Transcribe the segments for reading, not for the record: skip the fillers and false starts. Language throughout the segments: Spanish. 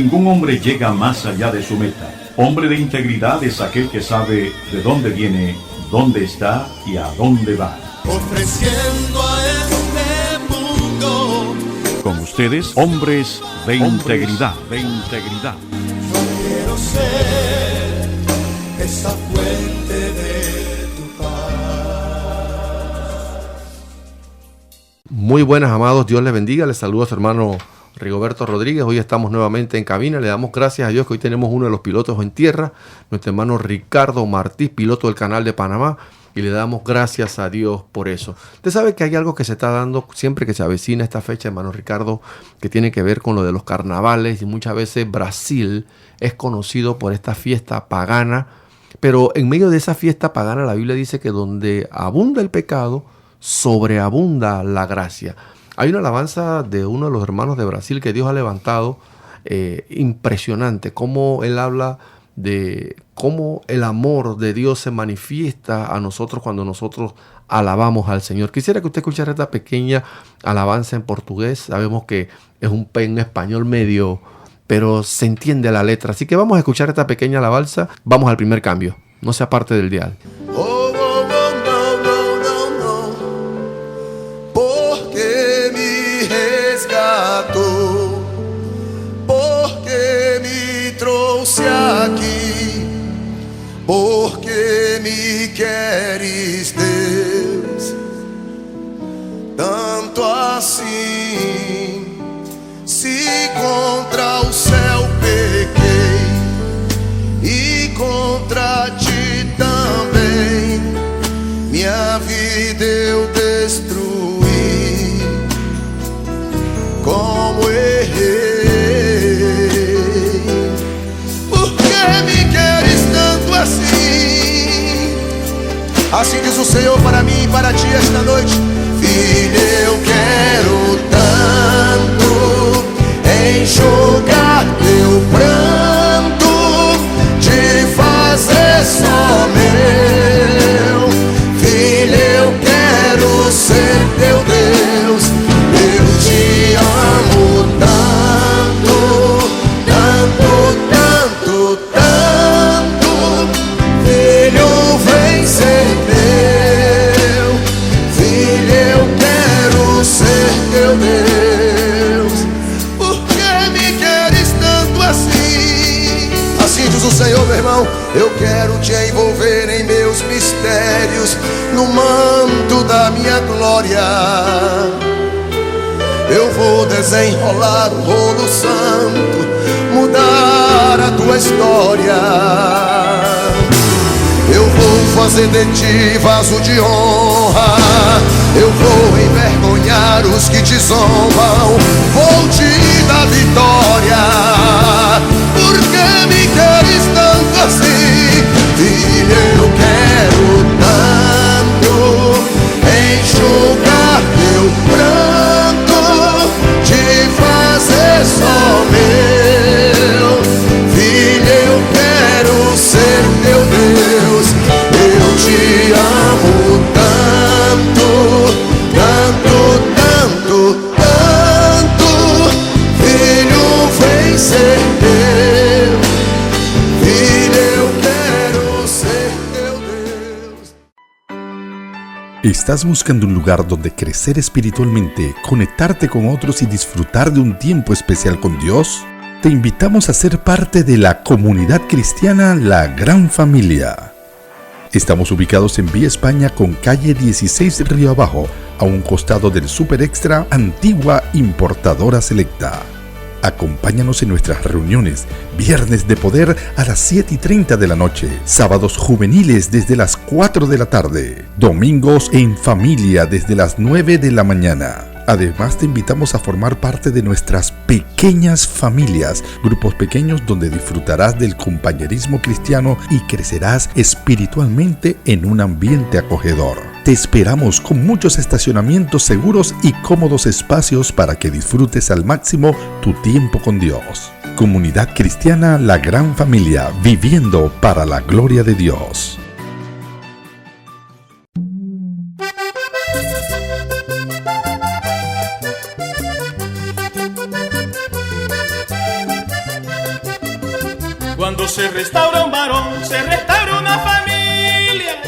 ningún hombre llega más allá de su meta. Hombre de integridad es aquel que sabe de dónde viene, dónde está y a dónde va. Ofreciendo a este mundo. Con ustedes, hombres de integridad. Yo quiero ser esa fuente de tu paz. Muy buenas, amados, Dios les bendiga. Les saludo a su hermano Rigoberto Rodríguez. Hoy estamos nuevamente en cabina. Le damos gracias a Dios que hoy tenemos uno de los pilotos en tierra, nuestro hermano Ricardo Martí, piloto del Canal de Panamá, y le damos gracias a Dios por eso. Usted sabe que hay algo que se está dando siempre que se avecina esta fecha, hermano Ricardo, que tiene que ver con lo de los carnavales, y muchas veces Brasil es conocido por esta fiesta pagana, pero en medio de esa fiesta pagana la Biblia dice que donde abunda el pecado, sobreabunda la gracia. Hay una alabanza de uno de los hermanos de Brasil que Dios ha levantado, impresionante, cómo él habla de cómo el amor de Dios se manifiesta a nosotros cuando nosotros alabamos al Señor. Quisiera que usted escuchara esta pequeña alabanza en portugués. Sabemos que es un español medio, pero se entiende la letra. Así que vamos a escuchar esta pequeña alabanza. Vamos al primer cambio. No sea parte del dial. Aqui, porque me queres, Deus, tanto assim. Se contra o céu pequei e contra ti também, minha vida eu destruí, como errei. Assim diz o Senhor para mim e para ti esta noite: filho, eu quero tanto enxugar teu pranto, te fazer só meu. Filho, eu quero ser teu Deus. Eu te amo tanto, tanto, tanto, tanto. Filho, vem ser meu. Filho, eu quero ser teu Deus. Por que me queres tanto assim? Assim diz o Senhor, meu irmão: eu quero te envolver em meus mistérios, no manto da minha glória. Eu vou desenrolar o rolo santo, mudar a tua história. Eu vou fazer de ti vaso de honra. Eu vou envergonhar os que te zombam. Vou te dar vitória. Por que me queres tanto assim? Filho, eu quero tanto enxugar teu pranto, te fazer só meu. Filho, eu quero ser teu Deus. Eu te amo tanto, tanto, tanto, tanto. Filho, vem ser teu. Filho, eu quero ser teu Deus. ¿Estás buscando un lugar donde crecer espiritualmente, conectarte con otros y disfrutar de un tiempo especial con Dios? Te invitamos a ser parte de la comunidad cristiana La Gran Familia. Estamos ubicados en Vía España con calle 16 Río Abajo, a un costado del Super Extra, antigua importadora Selecta. Acompáñanos en nuestras reuniones, viernes de poder a las 7:30 de la noche, sábados juveniles desde las 4 de la tarde, domingos en familia desde las 9 de la mañana. Además, te invitamos a formar parte de nuestras pequeñas familias, grupos pequeños donde disfrutarás del compañerismo cristiano y crecerás espiritualmente en un ambiente acogedor. Te esperamos con muchos estacionamientos seguros y cómodos espacios para que disfrutes al máximo tu tiempo con Dios. Comunidad Cristiana La Gran Familia, viviendo para la gloria de Dios. restaura un varón, se restaura una familia,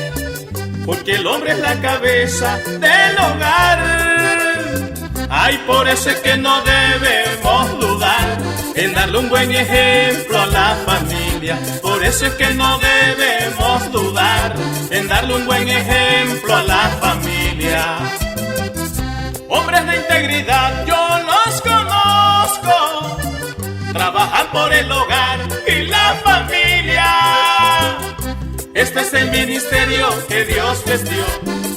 porque el hombre es la cabeza del hogar. Ay, por eso es que no debemos dudar en darle un buen ejemplo a la familia. Por eso es que no debemos dudar en darle un buen ejemplo a la familia. Hombres de integridad, yo los conozco, trabajan por el hogar y la familia. Este es el ministerio que Dios les dio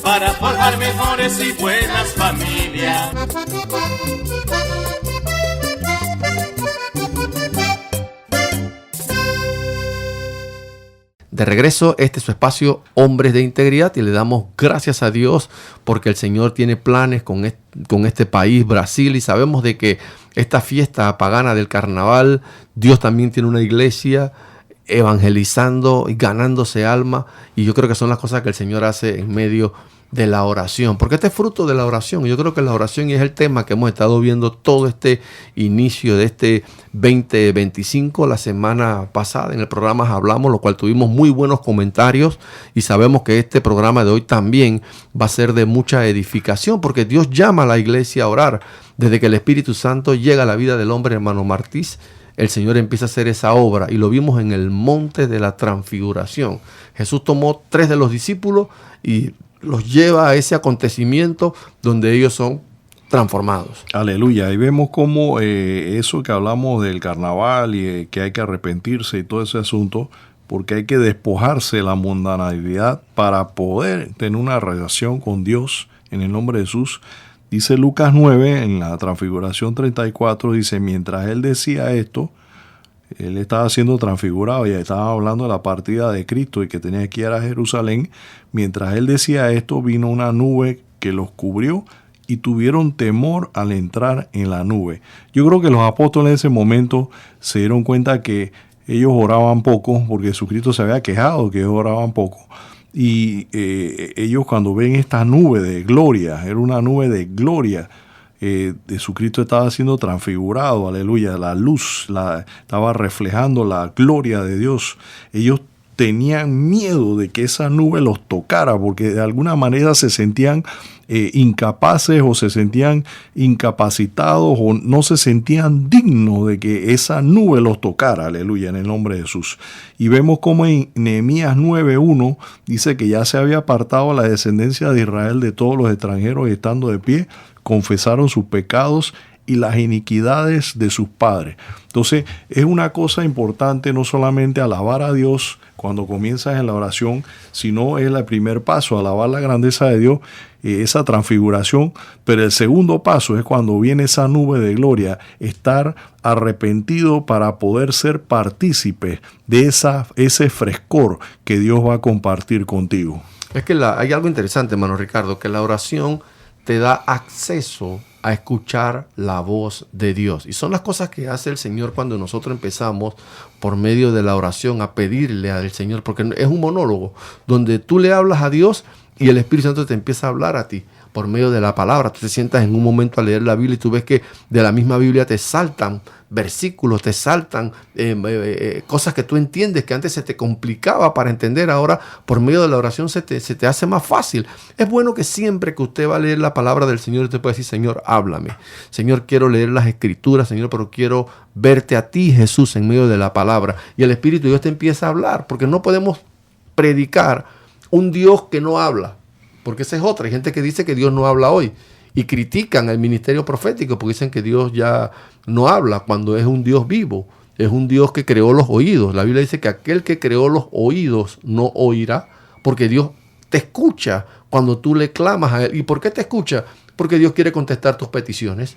para forjar mejores y buenas familias. De regreso, este es su espacio Hombres de Integridad y le damos gracias a Dios porque el Señor tiene planes con este país, Brasil, y sabemos de que esta fiesta pagana del carnaval, Dios también tiene una iglesia evangelizando y ganándose alma, y yo creo que son las cosas que el Señor hace en medio de la oración, porque este es fruto de la oración. Yo creo que la oración es el tema que hemos estado viendo todo este inicio de este 2025. La semana pasada en el programa hablamos, lo cual tuvimos muy buenos comentarios, y sabemos que este programa de hoy también va a ser de mucha edificación, porque Dios llama a la iglesia a orar. Desde que el Espíritu Santo llega a la vida del hombre, hermano Martís, el Señor empieza a hacer esa obra, y lo vimos en el monte de la transfiguración. Jesús tomó 3 de los discípulos y los lleva a ese acontecimiento donde ellos son transformados. Aleluya. Y vemos cómo eso que hablamos del carnaval y que hay que arrepentirse y todo ese asunto, porque hay que despojarse de la mundanalidad para poder tener una relación con Dios en el nombre de Jesús. Dice Lucas 9, en la transfiguración 34, dice, mientras él decía esto, él estaba siendo transfigurado y estaba hablando de la partida de Cristo y que tenía que ir a Jerusalén. Mientras él decía esto, vino una nube que los cubrió y tuvieron temor al entrar en la nube. Yo creo que los apóstoles en ese momento se dieron cuenta que ellos oraban poco, porque Jesucristo se había quejado que ellos oraban poco. Y ellos cuando ven esta nube de gloria, era una nube de gloria, Jesucristo estaba siendo transfigurado, aleluya, la luz estaba reflejando la gloria de Dios. Ellos tenían miedo de que esa nube los tocara, porque de alguna manera se sentían incapaces o se sentían incapacitados o no se sentían dignos de que esa nube los tocara, aleluya, en el nombre de Jesús. Y vemos como en Nehemías 9:1 dice que ya se había apartado la descendencia de Israel de todos los extranjeros, y estando de pie confesaron sus pecados y las iniquidades de sus padres. Entonces es una cosa importante no solamente alabar a Dios cuando comienzas en la oración, sino es el primer paso, alabar la grandeza de Dios, esa transfiguración. Pero el segundo paso es cuando viene esa nube de gloria, estar arrepentido para poder ser partícipe de ese frescor que Dios va a compartir contigo. Es que hay algo interesante, hermano Ricardo, que la oración te da acceso a escuchar la voz de Dios. Y son las cosas que hace el Señor cuando nosotros empezamos por medio de la oración a pedirle al Señor, porque es un monólogo donde tú le hablas a Dios y el Espíritu Santo te empieza a hablar a ti por medio de la palabra. Tú te sientas en un momento a leer la Biblia y tú ves que de la misma Biblia te saltan versículos, te saltan cosas que tú entiendes que antes se te complicaba para entender. Ahora por medio de la oración se te hace más fácil. Es bueno que siempre que usted va a leer la palabra del Señor, usted puede decir: Señor, háblame. Señor, quiero leer las Escrituras, Señor, pero quiero verte a ti, Jesús, en medio de la palabra. Y el Espíritu de Dios te empieza a hablar, porque no podemos predicar un Dios que no habla, porque esa es otra. Hay gente que dice que Dios no habla hoy y critican el ministerio profético porque dicen que Dios ya no habla, cuando es un Dios vivo, es un Dios que creó los oídos. La Biblia dice que aquel que creó los oídos no oirá, porque Dios te escucha cuando tú le clamas a Él. ¿Y por qué te escucha? Porque Dios quiere contestar tus peticiones.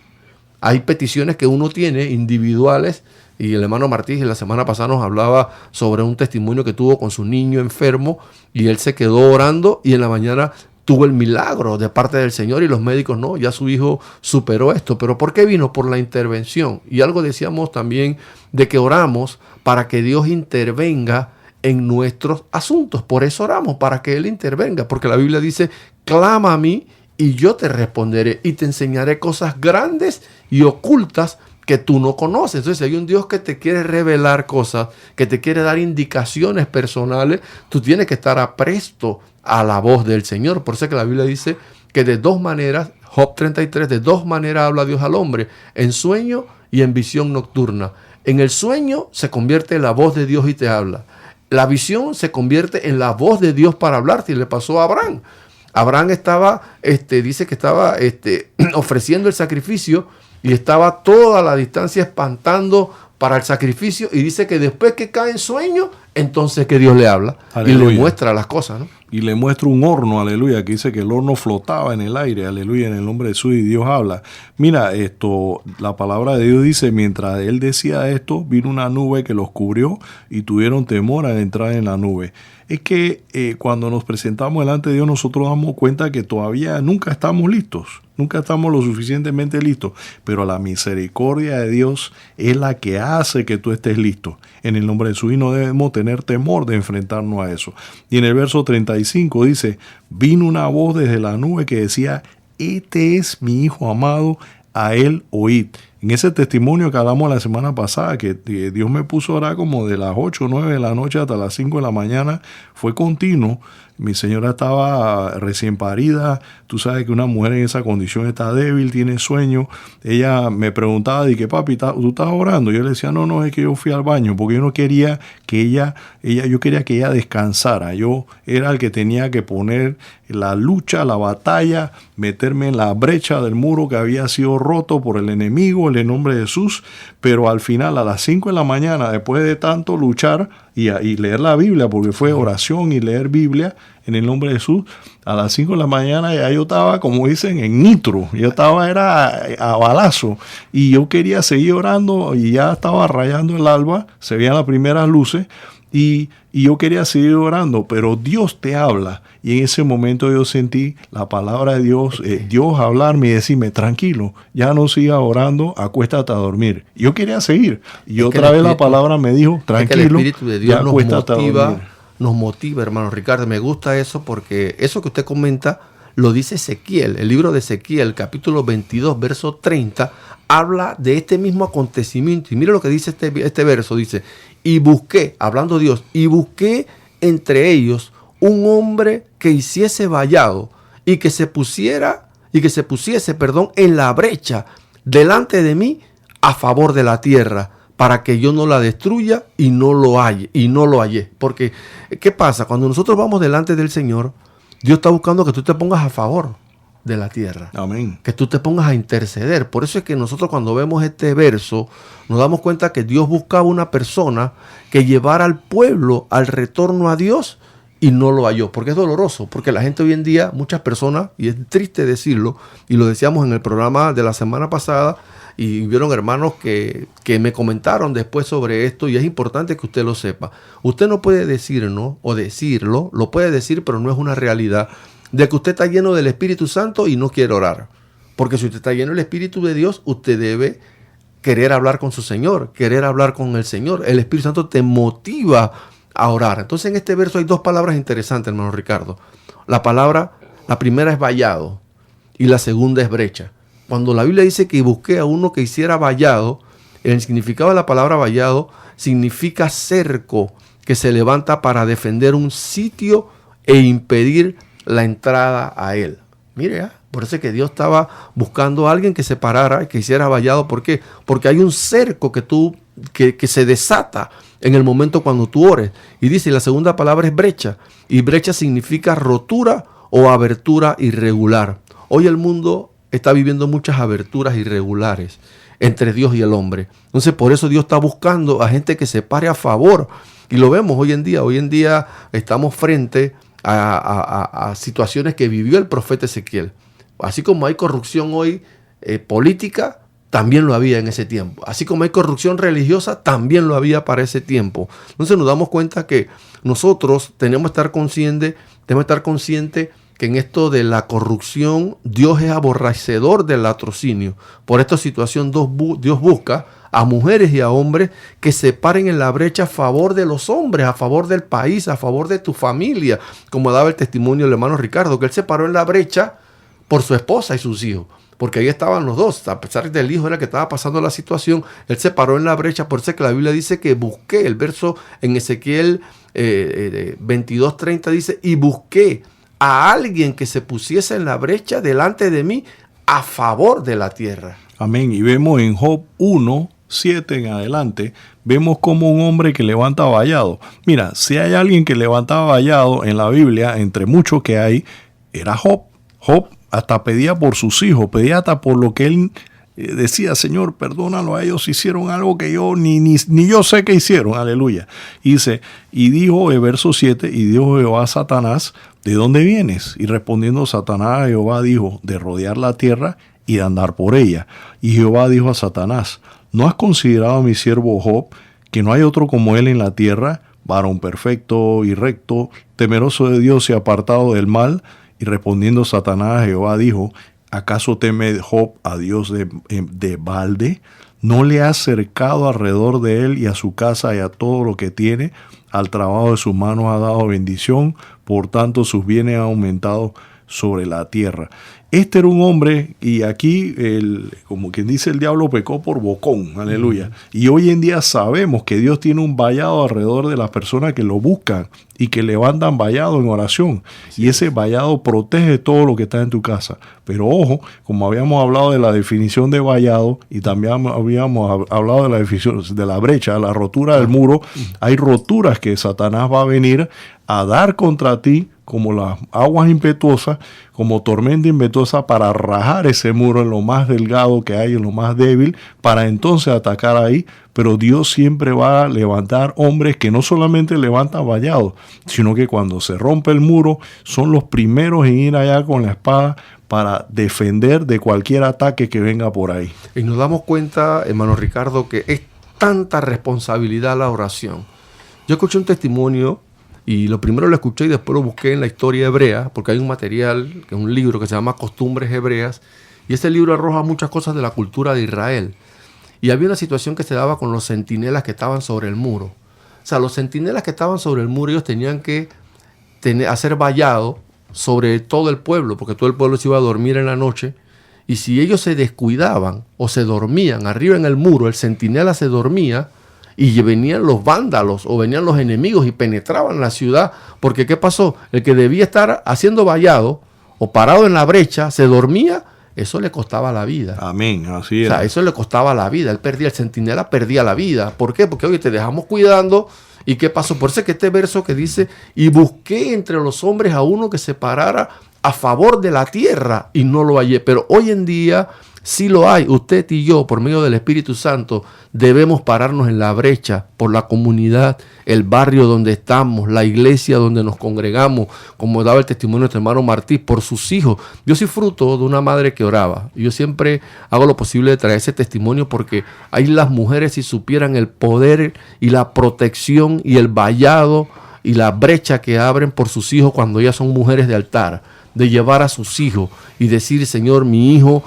Hay peticiones que uno tiene individuales, y el hermano Martí la semana pasada nos hablaba sobre un testimonio que tuvo con su niño enfermo, y él se quedó orando y en la mañana tuvo el milagro de parte del Señor, y los médicos no, ya su hijo superó esto. ¿Pero por qué vino? Por la intervención. Y algo decíamos también de que oramos para que Dios intervenga en nuestros asuntos. Por eso oramos, para que Él intervenga, porque la Biblia dice: clama a mí y yo te responderé y te enseñaré cosas grandes y ocultas que tú no conoces. Entonces, si hay un Dios que te quiere revelar cosas, que te quiere dar indicaciones personales, tú tienes que estar apresto a la voz del Señor. Por eso es que la Biblia dice que de dos maneras, Job 33, de dos maneras habla Dios al hombre, en sueño y en visión nocturna. En el sueño se convierte en la voz de Dios y te habla. La visión se convierte en la voz de Dios para hablarte, y le pasó a Abraham. Abraham estaba, dice que estaba ofreciendo el sacrificio y estaba toda la distancia espantando para el sacrificio, y dice que después que cae en sueño, entonces que Dios le habla. Aleluya. Y le muestra las cosas, ¿no? Y le muestra un horno, aleluya, que dice que el horno flotaba en el aire, aleluya, en el nombre de Jesús, y Dios habla. Mira, la palabra de Dios dice, mientras él decía esto, vino una nube que los cubrió y tuvieron temor al entrar en la nube. Es que cuando nos presentamos delante de Dios, nosotros damos cuenta que todavía nunca estamos listos, nunca estamos lo suficientemente listos, pero la misericordia de Dios es la que hace que tú estés listo. En el nombre de Jesús, y no debemos tener temor de enfrentarnos a eso. Y en el verso 35 dice, vino una voz desde la nube que decía, este es mi Hijo amado, a él oíd. En ese testimonio que hablamos la semana pasada, que Dios me puso a orar como de las 8 o 9 de la noche hasta las 5 de la mañana, fue continuo. Mi señora estaba recién parida. Tú sabes que una mujer en esa condición está débil, tiene sueño. Ella me preguntaba, ¿de qué papi, tú estás orando? Yo le decía, no, es que yo fui al baño, porque yo no quería que yo quería que ella descansara. Yo era el que tenía que poner la lucha, la batalla, meterme en la brecha del muro que había sido roto por el enemigo, en el nombre de Jesús. Pero al final, a las 5 de la mañana, después de tanto luchar y leer la Biblia, porque fue oración y leer Biblia, en el nombre de Jesús, a las 5 de la mañana ya yo estaba, como dicen, en nitro. Yo estaba, era a balazo. Y yo quería seguir orando y ya estaba rayando el alba. Se veían las primeras luces. Y yo quería seguir orando, pero Dios te habla. Y en ese momento yo sentí la palabra de Dios, Dios hablarme y decirme, tranquilo, ya no sigas orando, acuéstate a dormir. Yo quería seguir. Y otra vez la palabra me dijo, tranquilo, el Espíritu de Dios ya acuéstate a dormir. Nos motiva, hermano Ricardo. Me gusta eso porque eso que usted comenta lo dice Ezequiel. El libro de Ezequiel, capítulo 22, verso 30, habla de este mismo acontecimiento. Y mire lo que dice este verso. Dice, y busqué, hablando Dios, y busqué entre ellos un hombre que hiciese vallado y que se pusiese, en la brecha delante de mí a favor de la tierra, para que yo no la destruya y no lo hallé. Porque, ¿qué pasa? Cuando nosotros vamos delante del Señor, Dios está buscando que tú te pongas a favor de la tierra. Amén. Que tú te pongas a interceder. Por eso es que nosotros cuando vemos este verso, nos damos cuenta que Dios buscaba una persona que llevara al pueblo al retorno a Dios y no lo halló. Porque es doloroso. Porque la gente hoy en día, muchas personas, y es triste decirlo, y lo decíamos en el programa de la semana pasada, y vieron hermanos que me comentaron después sobre esto, y es importante que usted lo sepa. Usted no puede decirnos o decirlo, lo puede decir, pero no es una realidad, de que usted está lleno del Espíritu Santo y no quiere orar. Porque si usted está lleno del Espíritu de Dios, usted debe querer hablar con su Señor, querer hablar con el Señor. El Espíritu Santo te motiva a orar. Entonces en este verso hay dos palabras interesantes, hermano Ricardo. La primera es vallado y la segunda es brecha. Cuando la Biblia dice que busqué a uno que hiciera vallado, el significado de la palabra vallado significa cerco que se levanta para defender un sitio e impedir la entrada a él. Mire, por eso es que Dios estaba buscando a alguien que se parara y que hiciera vallado. ¿Por qué? Porque hay un cerco que se desata en el momento cuando tú ores. Y dice, la segunda palabra es brecha. Y brecha significa rotura o abertura irregular. Hoy el mundo está viviendo muchas aberturas irregulares entre Dios y el hombre. Entonces, por eso Dios está buscando a gente que se pare a favor. Y lo vemos hoy en día. Hoy en día estamos frente a situaciones que vivió el profeta Ezequiel. Así como hay corrupción hoy política, también lo había en ese tiempo. Así como hay corrupción religiosa, también lo había para ese tiempo. Entonces nos damos cuenta que nosotros tenemos que estar conscientes que en esto de la corrupción, Dios es aborrecedor del latrocinio. Por esta situación, Dios busca a mujeres y a hombres que se paren en la brecha a favor de los hombres, a favor del país, a favor de tu familia. Como daba el testimonio del hermano Ricardo, que él se paró en la brecha por su esposa y sus hijos. Porque ahí estaban los dos, a pesar del hijo era el que estaba pasando la situación, él se paró en la brecha, por eso es que la Biblia dice que busqué, el verso en Ezequiel 22:30 dice, y busqué a alguien que se pusiese en la brecha delante de mí a favor de la tierra. Amén. Y vemos en Job 1:7 en adelante, vemos como un hombre que levanta vallado. Mira, si hay alguien que levantaba vallado en la Biblia, entre muchos que hay, era Job. Job hasta pedía por sus hijos, pedía hasta por lo que él decía, Señor, perdónalo a ellos, hicieron algo que yo ni yo sé que hicieron, aleluya. Y dice, y dijo el verso 7, y dijo Jehová a Satanás, ¿de dónde vienes? Y respondiendo Satanás a Jehová dijo, de rodear la tierra y de andar por ella. Y Jehová dijo a Satanás, ¿no has considerado a mi siervo Job, que no hay otro como él en la tierra, varón perfecto y recto, temeroso de Dios y apartado del mal? Y respondiendo Satanás a Jehová dijo, ¿acaso teme Job a Dios de balde? ¿No le has cercado alrededor de él y a su casa y a todo lo que tiene? Al trabajo de sus manos ha dado bendición, por tanto sus bienes han aumentado sobre la tierra. Este era un hombre, y aquí, como quien dice, el diablo pecó por bocón, aleluya. Y hoy en día sabemos que Dios tiene un vallado alrededor de las personas que lo buscan y que levantan vallado en oración. Y ese vallado protege todo lo que está en tu casa. Pero ojo, como habíamos hablado de la definición de vallado y también habíamos hablado de la definición de la brecha, la rotura del muro, hay roturas que Satanás va a venir a dar contra ti como las aguas impetuosas, como tormenta impetuosa, para rajar ese muro en lo más delgado que hay, en lo más débil, para entonces atacar ahí. Pero Dios siempre va a levantar hombres que no solamente levantan vallados, sino que cuando se rompe el muro son los primeros en ir allá con la espada para defender de cualquier ataque que venga por ahí. Y nos damos cuenta, hermano Ricardo, que es tanta responsabilidad la oración. Yo escuché un testimonio, y lo primero lo escuché y después lo busqué en la historia hebrea, porque hay un material, que es un libro que se llama Costumbres Hebreas, y ese libro arroja muchas cosas de la cultura de Israel. Y había una situación que se daba con los centinelas que estaban sobre el muro. O sea, los centinelas que estaban sobre el muro, ellos tenían que hacer vallado sobre todo el pueblo, porque todo el pueblo se iba a dormir en la noche, y si ellos se descuidaban o se dormían arriba en el muro, el centinela se dormía, y venían los vándalos o venían los enemigos y penetraban la ciudad, porque ¿qué pasó? El que debía estar haciendo vallado o parado en la brecha se dormía, eso le costaba la vida. Amén, así es. O sea, eso le costaba la vida. Él perdía, el centinela perdía la vida. ¿Por qué? Porque, oye, te dejamos cuidando. ¿Y qué pasó? Por eso es que este verso que dice, y busqué entre los hombres a uno que se parara a favor de la tierra y no lo hallé. Pero hoy en día sí lo hay. Usted y yo, por medio del Espíritu Santo, debemos pararnos en la brecha por la comunidad, el barrio donde estamos, la iglesia donde nos congregamos, como daba el testimonio de nuestro hermano Martí, por sus hijos. Yo soy fruto de una madre que oraba. Yo siempre hago lo posible de traer ese testimonio porque ahí las mujeres, si supieran el poder y la protección y el vallado y la brecha que abren por sus hijos cuando ellas son mujeres de altar, de llevar a sus hijos y decir, Señor, mi hijo,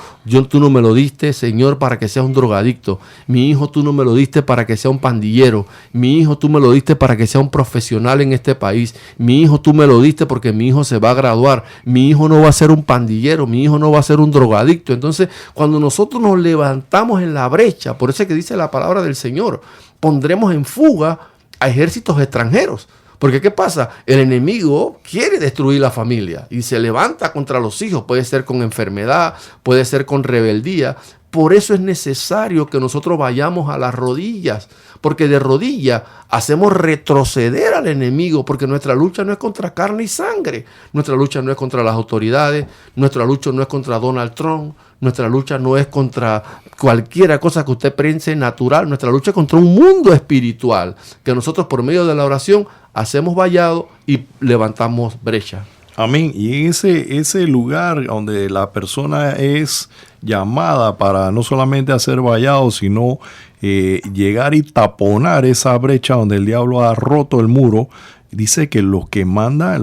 tú no me lo diste, Señor, para que sea un drogadicto. Mi hijo, tú no me lo diste para que sea un pandillero. Mi hijo, tú me lo diste para que sea un profesional en este país. Mi hijo, tú me lo diste porque mi hijo se va a graduar. Mi hijo no va a ser un pandillero. Mi hijo no va a ser un drogadicto. Entonces, cuando nosotros nos levantamos en la brecha, por eso es que dice la palabra del Señor, pondremos en fuga a ejércitos extranjeros. Porque ¿qué pasa? El enemigo quiere destruir la familia y se levanta contra los hijos. Puede ser con enfermedad, puede ser con rebeldía. Por eso es necesario que nosotros vayamos a las rodillas. Porque de rodillas hacemos retroceder al enemigo. Porque nuestra lucha no es contra carne y sangre. Nuestra lucha no es contra las autoridades. Nuestra lucha no es contra Donald Trump. Nuestra lucha no es contra cualquier cosa que usted piense natural. Nuestra lucha es contra un mundo espiritual. Que nosotros por medio de la oración hacemos vallado y levantamos brecha. Amén. Y ese lugar donde la persona es llamada para no solamente hacer vallado, sino llegar y taponar esa brecha donde el diablo ha roto el muro. Dice que los que mandan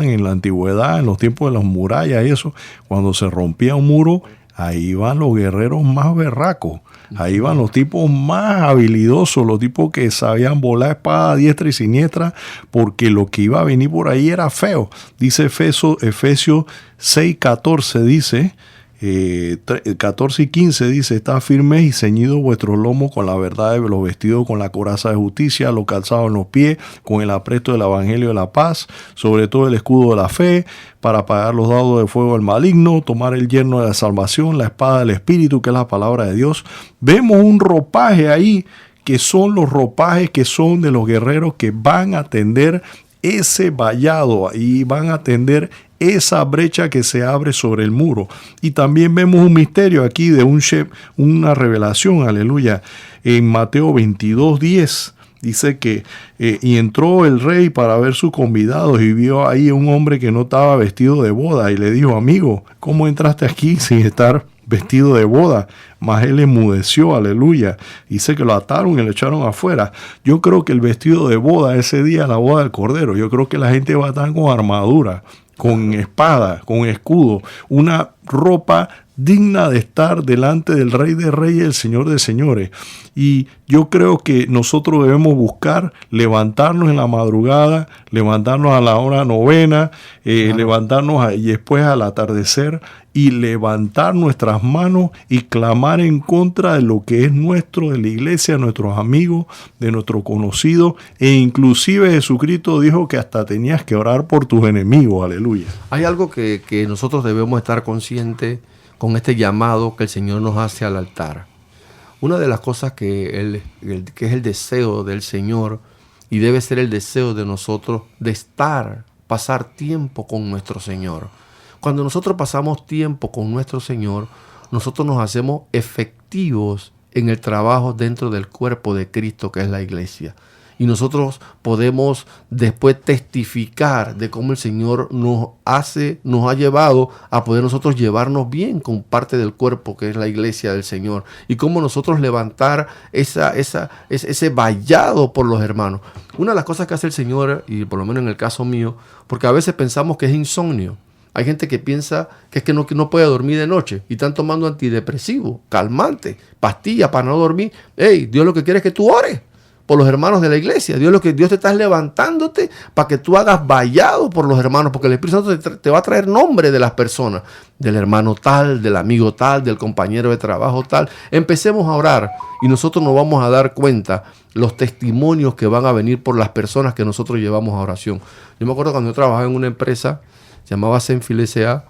en la antigüedad, en los tiempos de las murallas y eso, cuando se rompía un muro, ahí van los guerreros más berracos. Ahí van los tipos más habilidosos, los tipos que sabían volar espada a diestra y siniestra, porque lo que iba a venir por ahí era feo. Dice Efesios 6:14, dice, 14 y 15 dice: estad firmes y ceñidos vuestros lomos con la verdad, los vestidos con la coraza de justicia, los calzados en los pies, con el apresto del evangelio de la paz, sobre todo el escudo de la fe, para apagar los dardos de fuego del maligno, tomar el yerno de la salvación, la espada del espíritu, que es la palabra de Dios. Vemos un ropaje ahí, que son los ropajes que son de los guerreros que van a tender ese vallado y van a atender esa brecha que se abre sobre el muro. Y también vemos un misterio aquí de una revelación, aleluya, en Mateo 22:10. Dice que y entró el rey para ver sus convidados y vio ahí un hombre que no estaba vestido de boda y le dijo: amigo, ¿cómo entraste aquí sin estar vestido de boda? Mas él enmudeció, aleluya. Dice que lo ataron y lo echaron afuera. Yo creo que el vestido de boda ese día, la boda del Cordero, yo creo que la gente va a estar con armadura, con espada, con escudo, una ropa digna de estar delante del Rey de Reyes, el Señor de Señores. Y yo creo que nosotros debemos buscar levantarnos en la madrugada, levantarnos a la hora novena, levantarnos y después al atardecer, y levantar nuestras manos y clamar en contra de lo que es nuestro, de la iglesia, de nuestros amigos, de nuestros conocidos, e inclusive Jesucristo dijo que hasta tenías que orar por tus enemigos, aleluya. Hay algo que nosotros debemos estar conscientes con este llamado que el Señor nos hace al altar. Una de las cosas que es el deseo del Señor, y debe ser el deseo de nosotros, de pasar tiempo con nuestro Señor. Cuando nosotros pasamos tiempo con nuestro Señor, nosotros nos hacemos efectivos en el trabajo dentro del cuerpo de Cristo, que es la iglesia. Y nosotros podemos después testificar de cómo el Señor nos ha llevado a poder nosotros llevarnos bien con parte del cuerpo que es la iglesia del Señor. Y cómo nosotros levantar ese vallado por los hermanos. Una de las cosas que hace el Señor, y por lo menos en el caso mío, porque a veces pensamos que es insomnio. Hay gente que piensa que es que no puede dormir de noche y están tomando antidepresivos, calmantes, pastillas para no dormir. Hey, Dios lo que quiere es que tú ores por los hermanos de la iglesia. Dios te está levantándote para que tú hagas vallado por los hermanos, porque el Espíritu Santo te va a traer nombre de las personas, del hermano tal, del amigo tal, del compañero de trabajo tal. Empecemos a orar y nosotros nos vamos a dar cuenta los testimonios que van a venir por las personas que nosotros llevamos a oración. Yo me acuerdo cuando yo trabajaba en una empresa, se llamaba Senfil S.A.,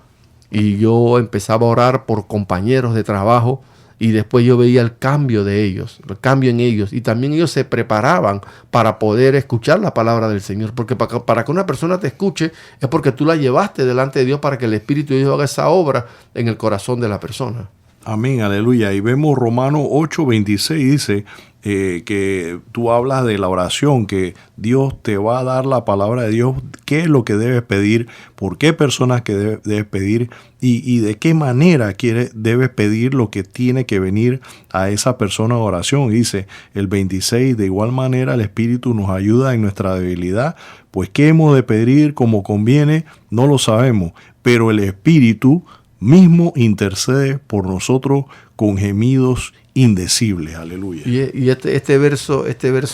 y yo empezaba a orar por compañeros de trabajo, y después yo veía el cambio de ellos, el cambio en ellos, y también ellos se preparaban para poder escuchar la palabra del Señor, porque para que una persona te escuche es porque tú la llevaste delante de Dios para que el Espíritu de Dios haga esa obra en el corazón de la persona. Amén, aleluya. Y vemos Romanos 8:26, dice que tú hablas de la oración, que Dios te va a dar la palabra de Dios, qué es lo que debes pedir, por qué personas que debes pedir y de qué manera debes pedir lo que tiene que venir a esa persona de oración. Dice el 26, de igual manera el Espíritu nos ayuda en nuestra debilidad, pues qué hemos de pedir como conviene, no lo sabemos, pero el Espíritu mismo intercede por nosotros con gemidos indecibles, aleluya. Y este verso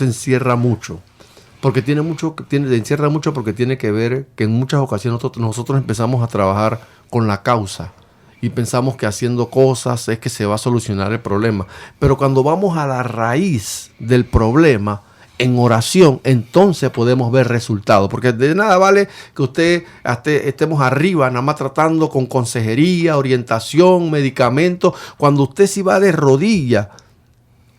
encierra mucho, porque encierra mucho porque tiene que ver que en muchas ocasiones nosotros empezamos a trabajar con la causa y pensamos que haciendo cosas es que se va a solucionar el problema, pero cuando vamos a la raíz del problema, en oración, entonces podemos ver resultados, porque de nada vale que estemos arriba, nada más tratando con consejería, orientación, medicamentos, cuando usted sí va de rodillas,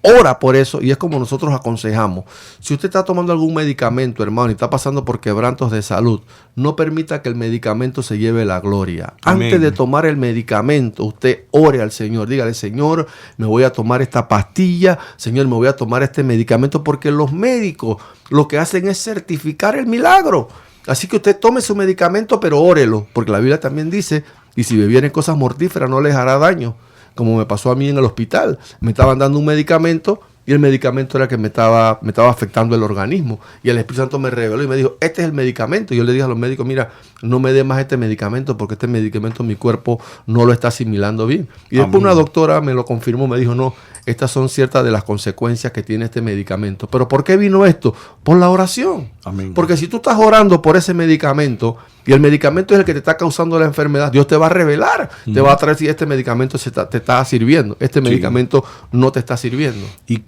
ora por eso, y es como nosotros aconsejamos. Si usted está tomando algún medicamento, hermano, y está pasando por quebrantos de salud, no permita que el medicamento se lleve la gloria. Amén. Antes de tomar el medicamento, usted ore al Señor. Dígale: Señor, me voy a tomar esta pastilla. Señor, me voy a tomar este medicamento, porque los médicos lo que hacen es certificar el milagro. Así que usted tome su medicamento, pero órelo, porque la Biblia también dice, y si bebieren cosas mortíferas no les hará daño. Como me pasó a mí en el hospital, me estaban dando un medicamento y el medicamento era que me estaba afectando el organismo. Y el Espíritu Santo me reveló y me dijo, este es el medicamento. Y yo le dije a los médicos, mira, no me dé más este medicamento porque este medicamento mi cuerpo no lo está asimilando bien. Y después una doctora me lo confirmó, me dijo, no, estas son ciertas de las consecuencias que tiene este medicamento. ¿Pero por qué vino esto? Por la oración. Amén. Porque si tú estás orando por ese medicamento y el medicamento es el que te está causando la enfermedad, Dios te va a revelar, te va a traer si este medicamento te está sirviendo, este medicamento no te está sirviendo. Y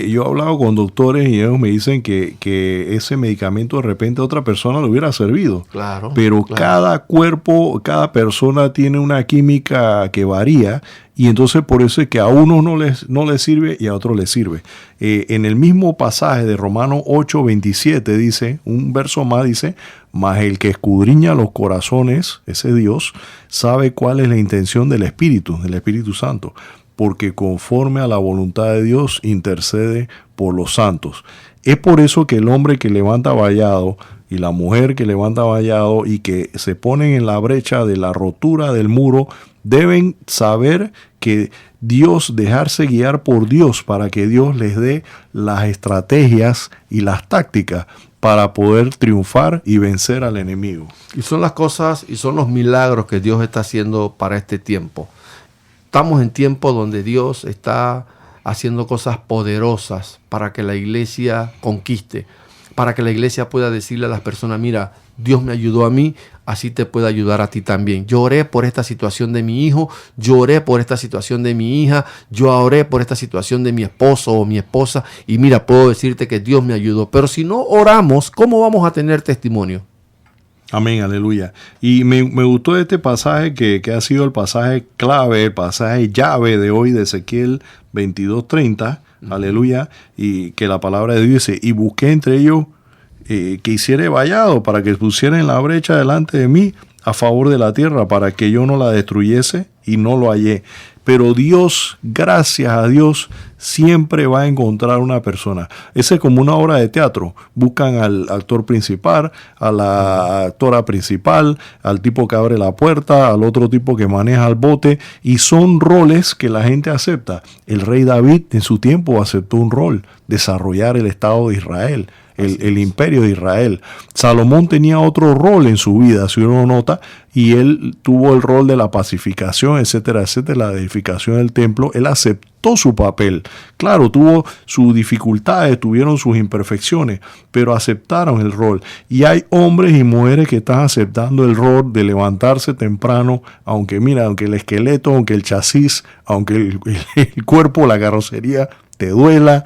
yo he hablado con doctores y ellos me dicen que ese medicamento de repente a otra persona le hubiera servido. Claro. Pero claro. cada cuerpo, cada persona tiene una química que varía. Y entonces por eso es que a uno no les sirve y a otro les sirve. En el mismo pasaje de Romanos 8:27 dice, un verso más dice, mas el que escudriña los corazones, ese Dios, sabe cuál es la intención del Espíritu Santo, porque conforme a la voluntad de Dios intercede por los santos. Es por eso que el hombre que levanta vallado y la mujer que levanta vallado y que se ponen en la brecha de la rotura del muro, deben saber que dejarse guiar por Dios para que Dios les dé las estrategias y las tácticas para poder triunfar y vencer al enemigo. Y son las cosas y son los milagros que Dios está haciendo para este tiempo. Estamos en tiempo donde Dios está haciendo cosas poderosas para que la iglesia conquiste, para que la iglesia pueda decirle a las personas, mira, Dios me ayudó a mí, así te puede ayudar a ti también. Yo oré por esta situación de mi hijo, yo oré por esta situación de mi hija, yo oré por esta situación de mi esposo o mi esposa y mira, puedo decirte que Dios me ayudó. Pero si no oramos, ¿cómo vamos a tener testimonio? Amén, aleluya. Y me gustó este pasaje que ha sido el pasaje clave, el pasaje llave de hoy de Ezequiel 22:30, aleluya, y que la palabra de Dios dice, y busqué entre ellos que hiciere vallado para que pusiera en la brecha delante de mí a favor de la tierra para que yo no la destruyese y no lo hallé. Pero Dios, gracias a Dios, siempre va a encontrar una persona. Ese es como una obra de teatro. Buscan al actor principal, a la actora principal, al tipo que abre la puerta, al otro tipo que maneja el bote, y son roles que la gente acepta. El rey David en su tiempo aceptó un rol, desarrollar el Estado de Israel. El imperio de Israel. Salomón tenía otro rol en su vida, si uno nota, y él tuvo el rol de la pacificación, etcétera, etcétera, la edificación del templo. Él aceptó su papel. Claro, tuvo sus dificultades, tuvieron sus imperfecciones, pero aceptaron el rol. Y hay hombres y mujeres que están aceptando el rol de levantarse temprano, aunque el esqueleto, aunque el chasis, aunque el cuerpo, la carrocería te duela,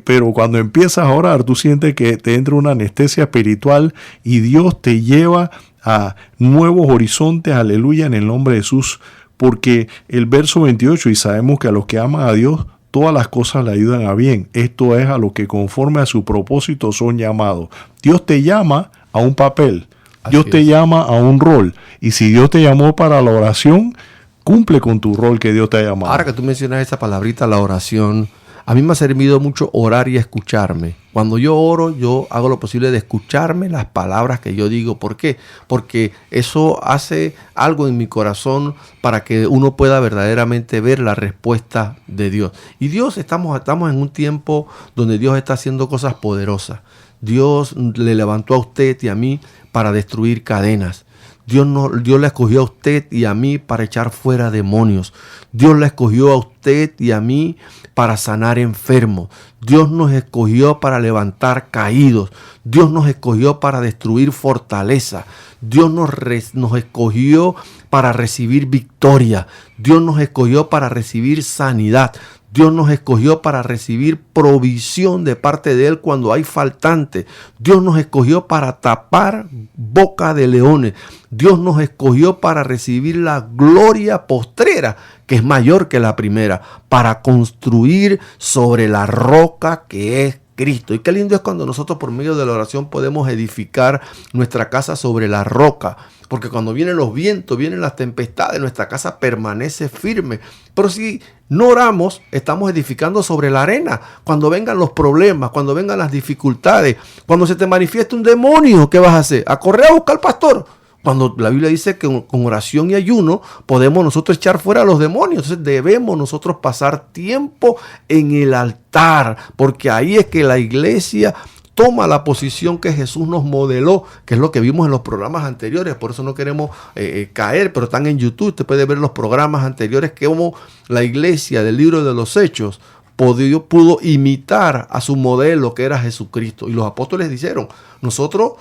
pero cuando empiezas a orar, tú sientes que te entra una anestesia espiritual y Dios te lleva a nuevos horizontes, aleluya, en el nombre de Jesús, porque el verso 28, y sabemos que a los que aman a Dios, todas las cosas le ayudan a bien. Esto es a los que conforme a su propósito son llamados. Dios te llama a un papel, Dios te llama a un rol, y si Dios te llamó para la oración, cumple con tu rol que Dios te ha llamado. Ahora que tú mencionas esa palabrita, la oración, a mí me ha servido mucho orar y escucharme. Cuando yo oro, yo hago lo posible de escucharme las palabras que yo digo. ¿Por qué? Porque eso hace algo en mi corazón para que uno pueda verdaderamente ver la respuesta de Dios. Y Dios, estamos en un tiempo donde Dios está haciendo cosas poderosas. Dios le levantó a usted y a mí para destruir cadenas. Dios le escogió a usted y a mí para echar fuera demonios. Dios le escogió a usted y a mí para sanar enfermos. Dios nos escogió para levantar caídos. Dios nos escogió para destruir fortaleza. Dios nos escogió para recibir victoria. Dios nos escogió para recibir sanidad. Dios nos escogió para recibir provisión de parte de Él cuando hay faltante. Dios nos escogió para tapar boca de leones. Dios nos escogió para recibir la gloria postrera, que es mayor que la primera, para construir sobre la roca que es Cristo. Y qué lindo es cuando nosotros por medio de la oración podemos edificar nuestra casa sobre la roca. Porque cuando vienen los vientos, vienen las tempestades, nuestra casa permanece firme. Pero si no oramos, estamos edificando sobre la arena. Cuando vengan los problemas, cuando vengan las dificultades, cuando se te manifieste un demonio, ¿qué vas a hacer? ¿A correr a buscar al pastor? Cuando la Biblia dice que con oración y ayuno podemos nosotros echar fuera a los demonios. Entonces debemos nosotros pasar tiempo en el altar, porque ahí es que la iglesia toma la posición que Jesús nos modeló, que es lo que vimos en los programas anteriores. Por eso no queremos caer, pero están en YouTube. Usted puede ver los programas anteriores, que como la iglesia del libro de los Hechos pudo imitar a su modelo, que era Jesucristo. Y los apóstoles dijeron: nosotros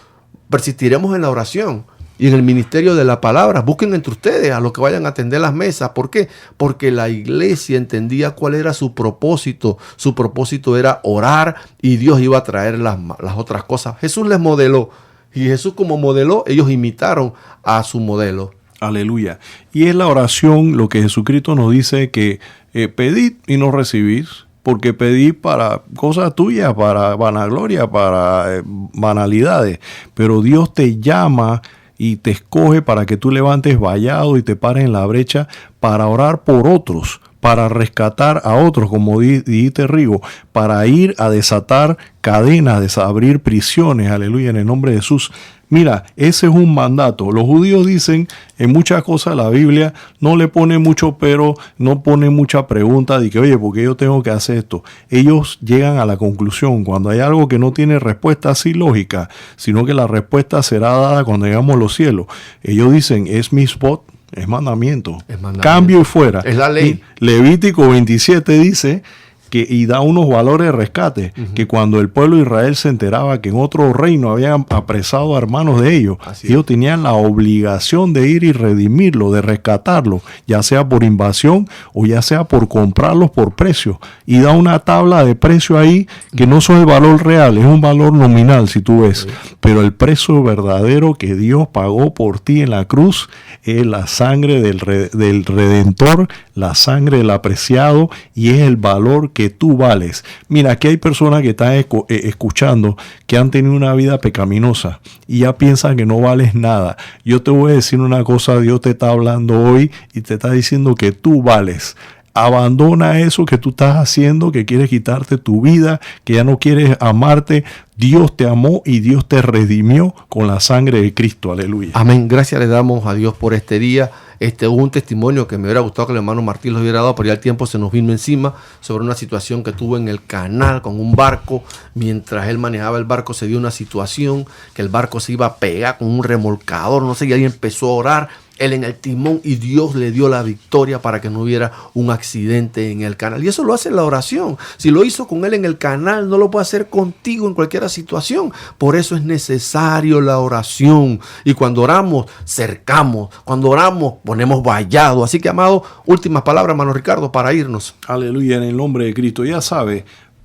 persistiremos en la oración y en el ministerio de la palabra. Busquen entre ustedes a los que vayan a atender las mesas. ¿Por qué? Porque la iglesia entendía cuál era su propósito. Su propósito era orar, y Dios iba a traer las otras cosas. Jesús les modeló, y Jesús, como modeló, ellos imitaron a su modelo. Aleluya. Y es la oración lo que Jesucristo nos dice, que pedid y no recibís, porque pedís para cosas tuyas, para vanagloria, para banalidades. Pero Dios te llama y te escoge para que tú levantes vallado y te pares en la brecha para orar por otros, para rescatar a otros, como dijiste, Rigo, para ir a desatar cadenas, desabrir prisiones, aleluya, en el nombre de Jesús. Mira, ese es un mandato. Los judíos dicen en muchas cosas la Biblia, no le pone mucho pero, no pone mucha pregunta de que, oye, ¿por qué yo tengo que hacer esto? Ellos llegan a la conclusión, cuando hay algo que no tiene respuesta así lógica, sino que la respuesta será dada cuando llegamos a los cielos. Ellos dicen, es mitzvot, es mandamiento. Cambio y fuera. Es la ley. Y Levítico 27 dice y da unos valores de rescate, que cuando el pueblo de Israel se enteraba que en otro reino habían apresado a hermanos de ellos, ellos tenían la obligación de ir y redimirlo, de rescatarlo, ya sea por invasión o ya sea por comprarlos por precio. Y da una tabla de precio ahí que no son el valor real, es un valor nominal si tú ves, pero el precio verdadero que Dios pagó por ti en la cruz es la sangre del Redentor, la sangre del apreciado, y es el valor que tú vales. Mira, aquí hay personas que están escuchando que han tenido una vida pecaminosa y ya piensan que no vales nada. Yo te voy a decir una cosa, Dios te está hablando hoy y te está diciendo que tú vales. Abandona eso que tú estás haciendo, que quieres quitarte tu vida, que ya no quieres amarte. Dios te amó y Dios te redimió con la sangre de Cristo. Aleluya. Amén. Gracias le damos a Dios por este día. Hubo un testimonio que me hubiera gustado que el hermano Martín lo hubiera dado, pero ya el tiempo se nos vino encima, sobre una situación que tuvo en el canal con un barco. Mientras él manejaba el barco, se dio una situación que el barco se iba a pegar con un remolcador, no sé, y ahí empezó a orar, él en el timón, y Dios le dio la victoria para que no hubiera un accidente en el canal. Y eso lo hace en la oración. Si lo hizo con él en el canal, no lo puede hacer contigo en cualquier situación. Por eso es necesario la oración. Y cuando oramos, cercamos. Cuando oramos, ponemos vallado. Así que, amado, últimas palabras, hermano Ricardo, para irnos. Aleluya, en el nombre de Cristo. Ya sabes,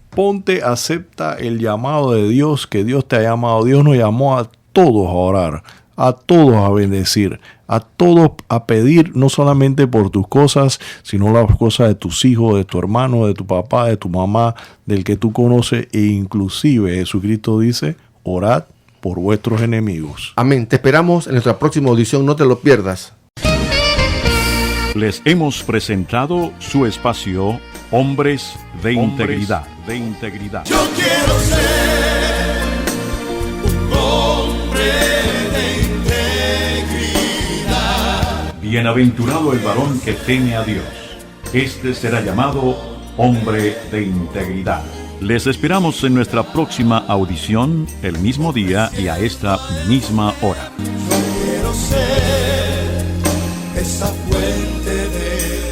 ponte, acepta el llamado de Dios, que Dios te ha llamado. Dios nos llamó a todos a orar, a todos a bendecir, a todos a pedir, no solamente por tus cosas, sino las cosas de tus hijos, de tu hermano, de tu papá, de tu mamá, del que tú conoces, e inclusive Jesucristo dice, orad por vuestros enemigos. Amén. Te esperamos en nuestra próxima audición, no te lo pierdas. Les hemos presentado su espacio Hombres de Integridad. Yo quiero ser un hombre de integridad. Bienaventurado el varón que teme a Dios. Este será llamado hombre de integridad. Les esperamos en nuestra próxima audición, el mismo día y a esta misma hora. Yo quiero ser esa fuente de